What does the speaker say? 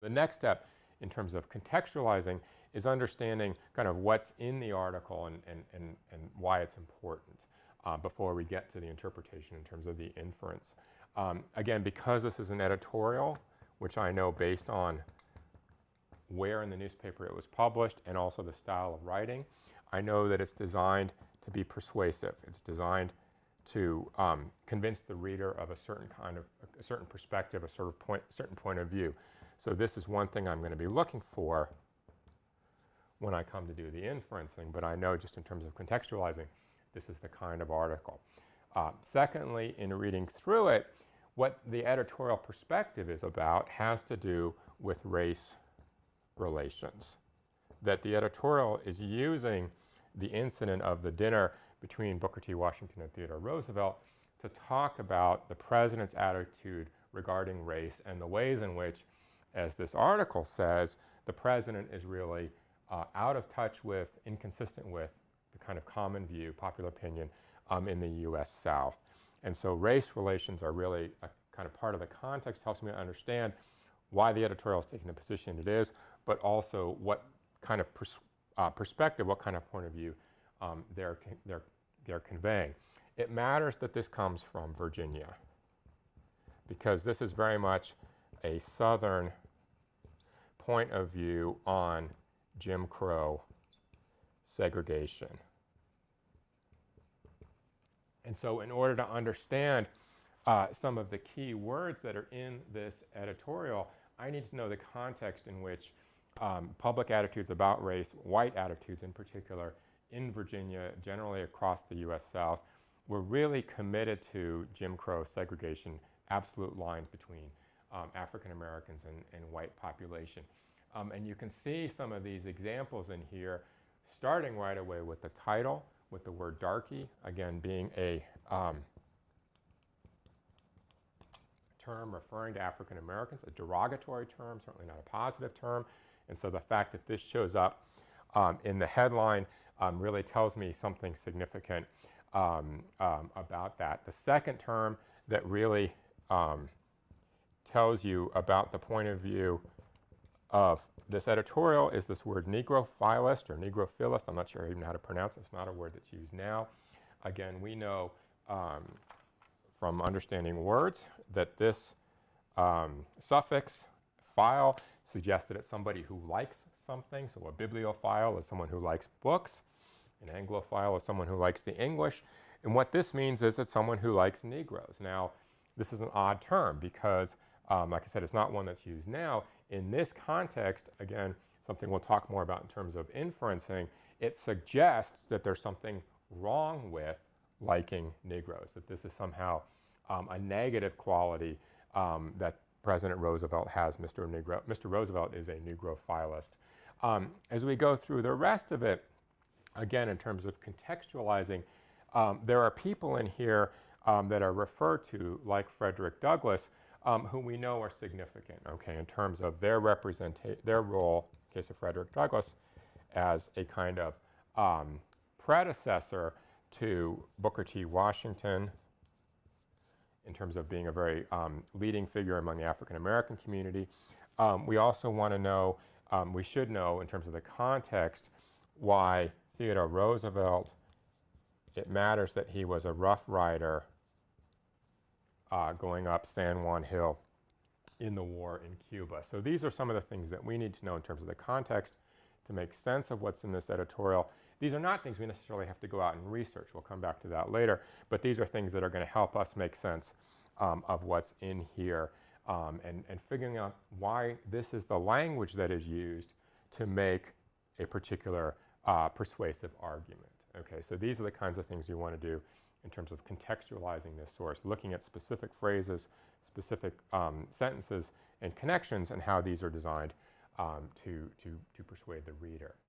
The next step in terms of contextualizing is understanding kind of what's in the article and why it's important before we get to the interpretation in terms of the inference. Again, because this is an editorial, which I know based on where in the newspaper it was published and also the style of writing, I know that it's designed to be persuasive. It's designed to convince the reader of a certain kind of, a certain perspective, a certain point of view. So this is one thing I'm going to be looking for when I come to do the inferencing, but I know just in terms of contextualizing, this is the kind of article. Secondly, in reading through it, what the editorial perspective is about has to do with race relations. That the editorial is using the incident of the dinner between Booker T. Washington and Theodore Roosevelt to talk about the president's attitude regarding race and the ways in which, as this article says, the president is really out of touch with, inconsistent with the kind of common view, popular opinion in the U.S. South. And so race relations are really a kind of part of the context, helps me to understand why the editorial is taking the position it is, but also what kind of perspective, what kind of point of view they're conveying. It matters that this comes from Virginia, because this is very much a Southern point of view on Jim Crow segregation. And so in order to understand some of the key words that are in this editorial, I need to know the context in which public attitudes about race, white attitudes in particular, in Virginia, generally across the U.S. South, were really committed to Jim Crow segregation, absolute lines between African Americans and white population. And you can see some of these examples in here, starting right away with the title, with the word darky, again being a term referring to African Americans, a derogatory term, certainly not a positive term. And so the fact that this shows up in the headline really tells me something significant about that. The second term that really tells you about the point of view of this editorial is this word Negrophilist or Negrophilist. I'm not sure even how to pronounce it. It's not a word that's used now. Again, we know from understanding words that this suffix phile suggests that it's somebody who likes something. So a bibliophile is someone who likes books. An Anglophile is someone who likes the English. And what this means is it's someone who likes Negroes. Now, this is an odd term because, like I said, it's not one that's used now. In this context, again, something we'll talk more about in terms of inferencing, it suggests that there's something wrong with liking Negroes, that this is somehow a negative quality that President Roosevelt has. Mr. Roosevelt is a Negrophilist. As we go through the rest of it, again, in terms of contextualizing, there are people in here that are referred to, like Frederick Douglass, who we know are significant, okay, in terms of their role, in the case of Frederick Douglass, as a kind of predecessor to Booker T. Washington, in terms of being a very leading figure among the African American community. We also want to know, we should know in terms of the context, why Theodore Roosevelt, it matters that he was a Rough Rider going up San Juan Hill in the war in Cuba. So these are some of the things that we need to know in terms of the context to make sense of what's in this editorial. These are not things we necessarily have to go out and research. We'll come back to that later. But these are things that are going to help us make sense of what's in here and figuring out why this is the language that is used to make a particular persuasive argument. Okay, so these are the kinds of things you want to do in terms of contextualizing this source, looking at specific phrases, specific sentences and connections and how these are designed to persuade the reader.